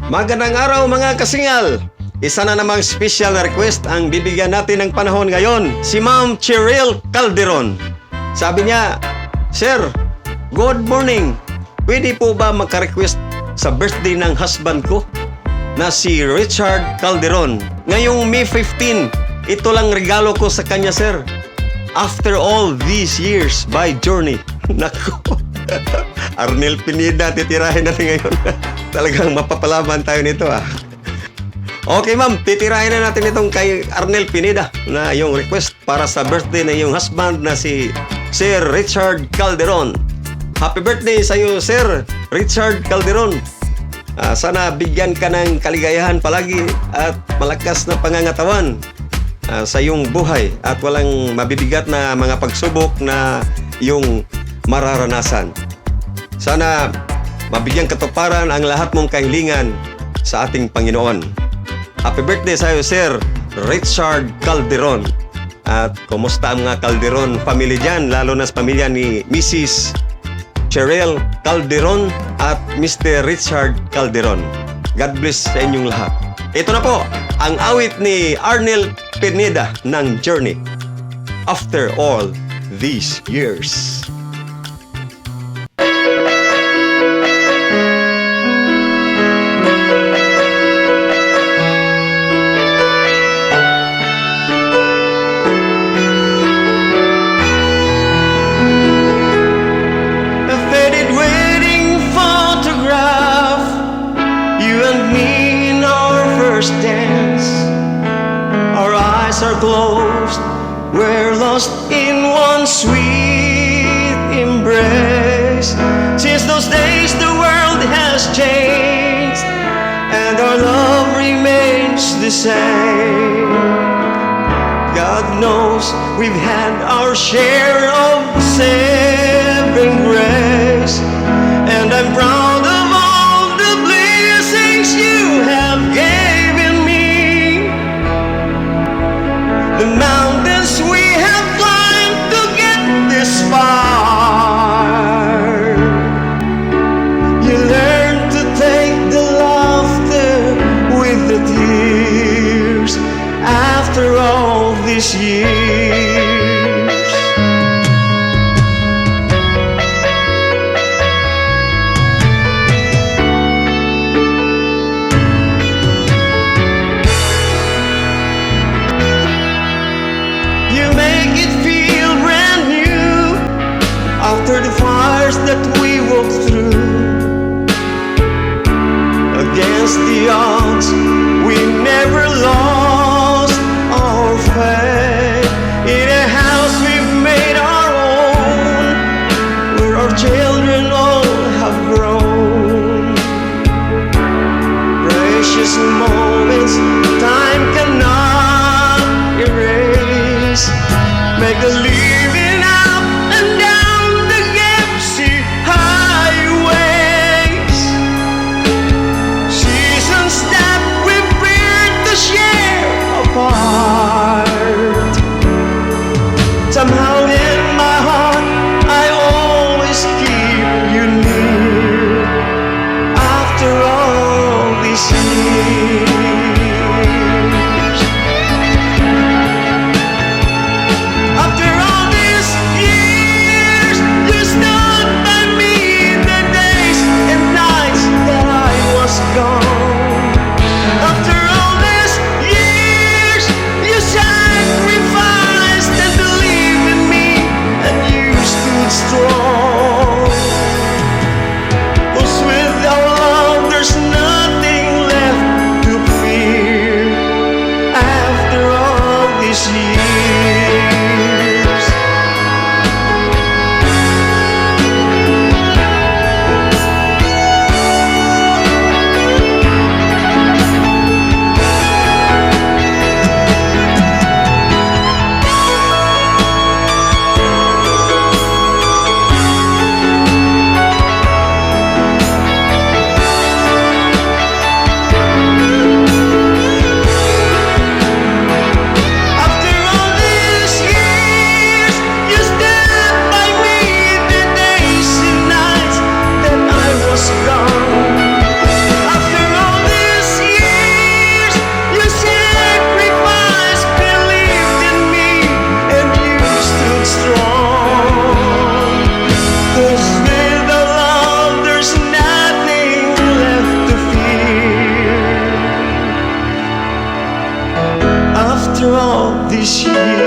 Magandang araw mga kasingal! Isa na namang special na request ang bibigyan natin ng panahon ngayon, si Ma'am Cheryl Calderon. Sabi niya, Sir, good morning! Pwede po ba makarequest sa birthday ng husband ko na si Richard Calderon? Ngayong May 15, ito lang regalo ko sa kanya, sir. After all these years by Journey. Naku! Arnel Pineda, titirahin natin ngayon. Talagang mapapalaman tayo nito Okay ma'am, titirahin na natin itong kay Arnel Pineda na yung request para sa birthday na yung husband na si Sir Richard Calderon. Happy birthday sa iyo, Sir Richard Calderon. Sana bigyan ka ng kaligayahan palagi at malakas na pangangatawan sa iyong buhay at walang mabibigat na mga pagsubok na iyong mararanasan. Sana mabigyan katuparan ang lahat mong kahilingan sa ating Panginoon. Happy birthday sa iyo, Sir Richard Calderon. At kumusta ang mga Calderon family dyan, lalo na sa pamilya ni Mrs. Cheryl Calderon at Mr. Richard Calderon. God bless sa inyong lahat. Ito na po ang awit ni Arnel Pineda ng Journey. After all these years. Dance. Our eyes are closed, we're lost in one sweet embrace. Since those days the world has changed and our love remains the same. God knows we've had our share of saving grace, and I'm proud of all the blessings you have given. The mountains we have climbed to get this far. You learn to take the laughter with the tears after all these years. After the fires that we walked through, against the odds, we never lost our faith. In a house we've made our own, where our children all have grown. Precious moments time cannot erase. Make the living up and down apart. Somehow in my heart I always keep you near. After all these years, after you.